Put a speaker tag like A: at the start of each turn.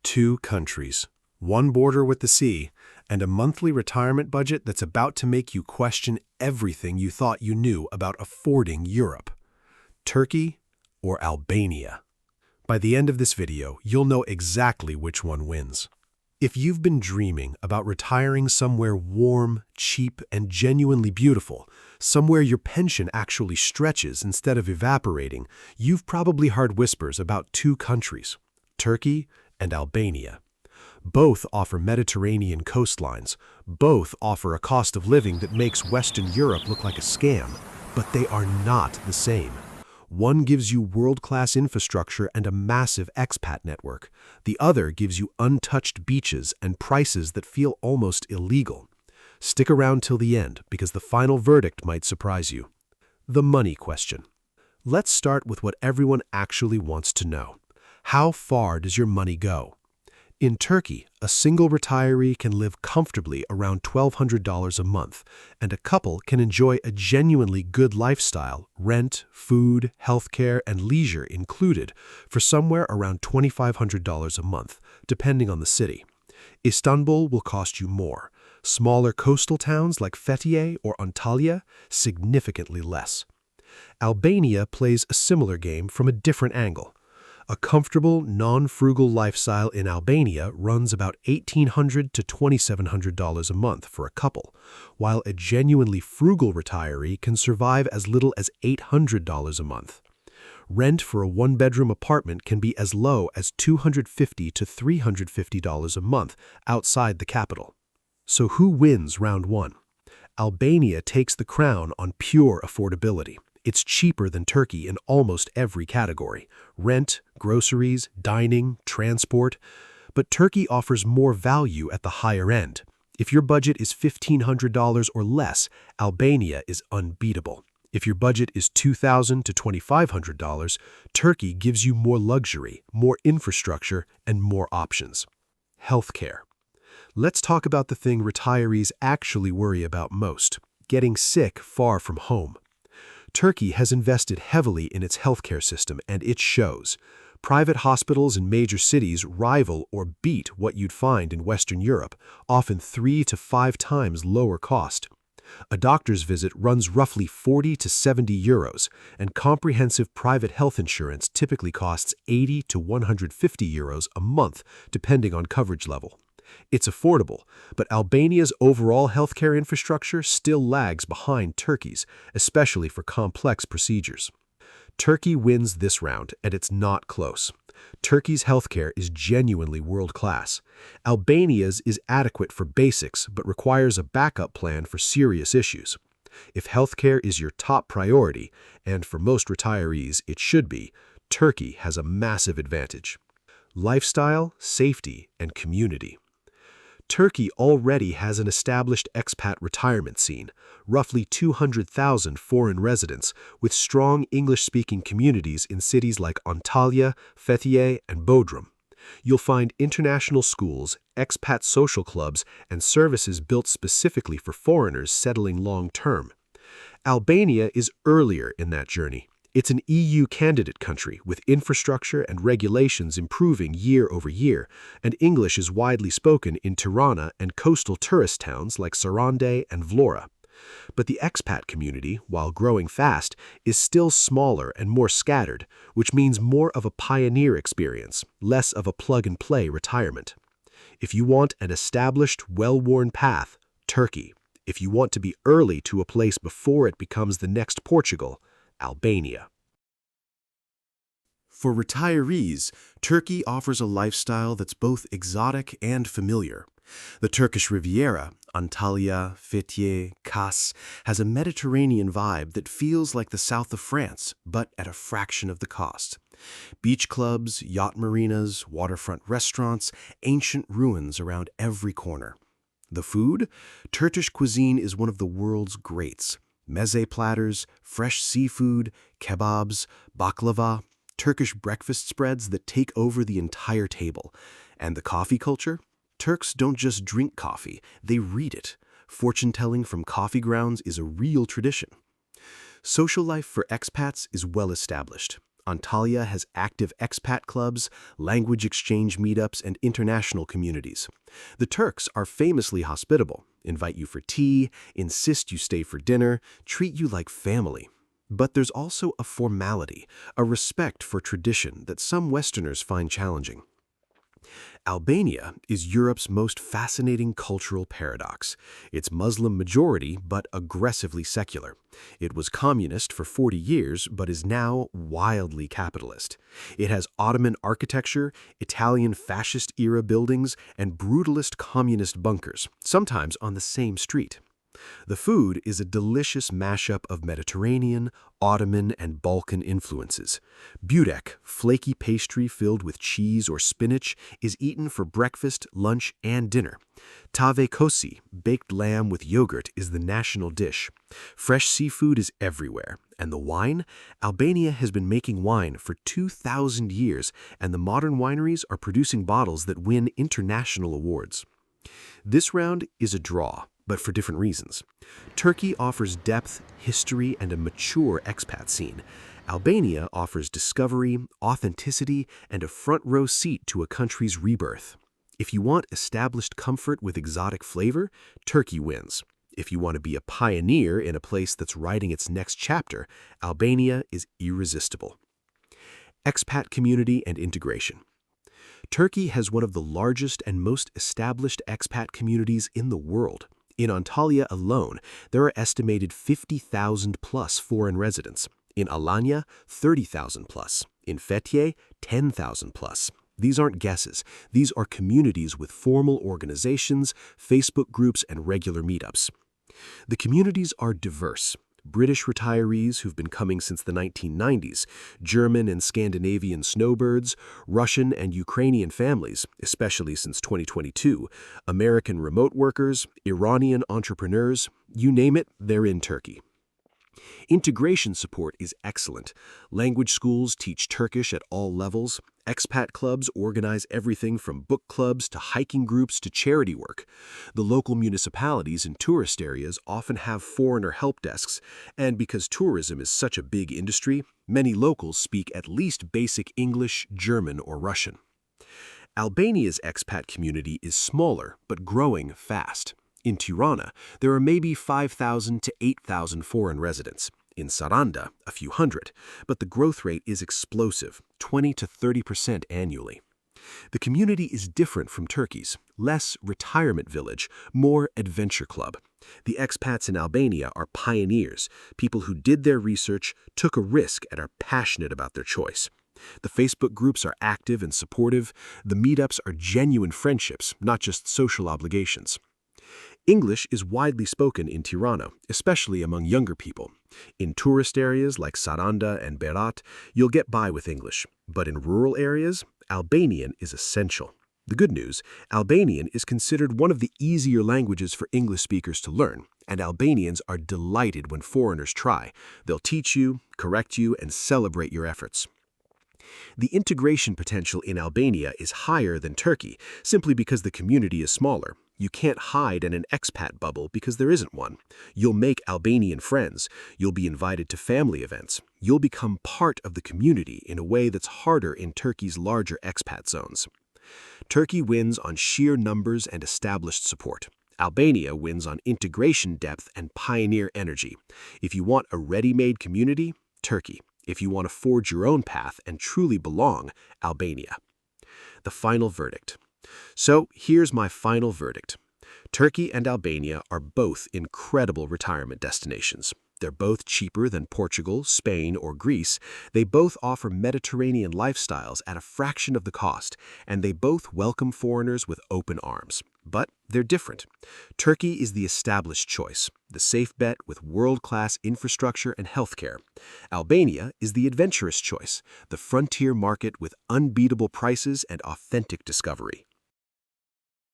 A: 2 countries, one border with the sea, and a monthly retirement budget that's about to make you question everything you thought you knew about affording Europe. Turkey or Albania? By the end of this video, you'll know exactly which one wins. If you've been dreaming about retiring somewhere warm, cheap, and genuinely beautiful, somewhere your pension actually stretches instead of evaporating, you've probably heard whispers about 2 countries, Turkey and Albania. Both offer Mediterranean coastlines. Both offer a cost of living that makes Western Europe look like a scam, but they are not the same. One gives you world-class infrastructure and a massive expat network. The other gives you untouched beaches and prices that feel almost illegal. Stick around till the end, because the final verdict might surprise you. The money question. Let's start with what everyone actually wants to know. How far does your money go? In Turkey, a single retiree can live comfortably around $1,200 a month, and a couple can enjoy a genuinely good lifestyle, rent, food, healthcare, and leisure included, for somewhere around $2,500 a month, depending on the city. Istanbul will cost you more. Smaller coastal towns like Fethiye or Antalya, significantly less. Albania plays a similar game from a different angle. A comfortable, non-frugal lifestyle in Albania runs about $1,800 to $2,700 a month for a couple, while a genuinely frugal retiree can survive as little as $800 a month. Rent for a one-bedroom apartment can be as low as $250 to $350 a month outside the capital. So who wins round 1? Albania takes the crown on pure affordability. It's cheaper than Turkey in almost every category: rent, groceries, dining, transport. But Turkey offers more value at the higher end. If your budget is $1,500 or less, Albania is unbeatable. If your budget is $2,000 to $2,500, Turkey gives you more luxury, more infrastructure, and more options. Healthcare. Let's talk about the thing retirees actually worry about most: getting sick far from home. Turkey has invested heavily in its healthcare system, and it shows. Private hospitals in major cities rival or beat what you'd find in Western Europe, often 3 to 5 times lower cost. A doctor's visit runs roughly 40 to 70 euros, and comprehensive private health insurance typically costs 80 to 150 euros a month, depending on coverage level. It's affordable, but Albania's overall healthcare infrastructure still lags behind Turkey's, especially for complex procedures. Turkey wins this round, and it's not close. Turkey's healthcare is genuinely world-class. Albania's is adequate for basics, but requires a backup plan for serious issues. If healthcare is your top priority, and for most retirees it should be, Turkey has a massive advantage. Lifestyle, safety, and community. Turkey already has an established expat retirement scene, roughly 200,000 foreign residents, with strong English-speaking communities in cities like Antalya, Fethiye, and Bodrum. You'll find international schools, expat social clubs, and services built specifically for foreigners settling long-term. Albania is earlier in that journey. It's an EU candidate country with infrastructure and regulations improving year over year, and English is widely spoken in Tirana and coastal tourist towns like Sarande and Vlora. But the expat community, while growing fast, is still smaller and more scattered, which means more of a pioneer experience, less of a plug-and-play retirement. If you want an established, well-worn path, Turkey. If you want to be early to a place before it becomes the next Portugal, Albania. For retirees, Turkey offers a lifestyle that's both exotic and familiar. The Turkish Riviera, Antalya, Fethiye, Kos, has a Mediterranean vibe that feels like the south of France, but at a fraction of the cost. Beach clubs, yacht marinas, waterfront restaurants, ancient ruins around every corner. The food? Turkish cuisine is one of the world's greats. Meze platters, fresh seafood, kebabs, baklava, Turkish breakfast spreads that take over the entire table. And the coffee culture? Turks don't just drink coffee, they read it. Fortune-telling from coffee grounds is a real tradition. Social life for expats is well established. Antalya has active expat clubs, language exchange meetups, and international communities. The Turks are famously hospitable, invite you for tea, insist you stay for dinner, treat you like family. But there's also a formality, a respect for tradition that some Westerners find challenging. Albania is Europe's most fascinating cultural paradox. It's Muslim majority, but aggressively secular. It was communist for 40 years, but is now wildly capitalist. It has Ottoman architecture, Italian fascist-era buildings, and brutalist communist bunkers, sometimes on the same street. The food is a delicious mashup of Mediterranean, Ottoman, and Balkan influences. Burek, flaky pastry filled with cheese or spinach, is eaten for breakfast, lunch, and dinner. Tave kosi, baked lamb with yogurt, is the national dish. Fresh seafood is everywhere. And the wine? Albania has been making wine for 2,000 years, and the modern wineries are producing bottles that win international awards. This round is a draw, but for different reasons. Turkey offers depth, history, and a mature expat scene. Albania offers discovery, authenticity, and a front-row seat to a country's rebirth. If you want established comfort with exotic flavor, Turkey wins. If you want to be a pioneer in a place that's writing its next chapter, Albania is irresistible. Expat community and integration. Turkey has one of the largest and most established expat communities in the world. In Antalya alone, there are estimated 50,000 plus foreign residents. In Alanya, 30,000 plus. In Fethiye, 10,000 plus. These aren't guesses. These are communities with formal organizations, Facebook groups, and regular meetups. The communities are diverse. British retirees who've been coming since the 1990s, German and Scandinavian snowbirds, Russian and Ukrainian families, especially since 2022, American remote workers, Iranian entrepreneurs, you name it, they're in Turkey. Integration support is excellent. Language schools teach Turkish at all levels. Expat clubs organize everything from book clubs to hiking groups to charity work. The local municipalities in tourist areas often have foreigner help desks, and because tourism is such a big industry, many locals speak at least basic English, German, or Russian. Albania's expat community is smaller, but growing fast. In Tirana, there are maybe 5,000 to 8,000 foreign residents. In Saranda, a few hundred, but the growth rate is explosive, 20 to 30% annually. The community is different from Turkey's, less retirement village, more adventure club. The expats in Albania are pioneers, people who did their research, took a risk, and are passionate about their choice. The Facebook groups are active and supportive. The meetups are genuine friendships, not just social obligations. English is widely spoken in Tirana, especially among younger people. In tourist areas like Saranda and Berat, you'll get by with English. But in rural areas, Albanian is essential. The good news, Albanian is considered one of the easier languages for English speakers to learn, and Albanians are delighted when foreigners try. They'll teach you, correct you, and celebrate your efforts. The integration potential in Albania is higher than Turkey, simply because the community is smaller. You can't hide in an expat bubble because there isn't one. You'll make Albanian friends. You'll be invited to family events. You'll become part of the community in a way that's harder in Turkey's larger expat zones. Turkey wins on sheer numbers and established support. Albania wins on integration depth and pioneer energy. If you want a ready-made community, Turkey. If you want to forge your own path and truly belong, Albania. The final verdict. So here's my final verdict. Turkey and Albania are both incredible retirement destinations. They're both cheaper than Portugal, Spain, or Greece. They both offer Mediterranean lifestyles at a fraction of the cost, and they both welcome foreigners with open arms. But they're different. Turkey is the established choice, the safe bet with world-class infrastructure and healthcare. Albania is the adventurous choice, the frontier market with unbeatable prices and authentic discovery.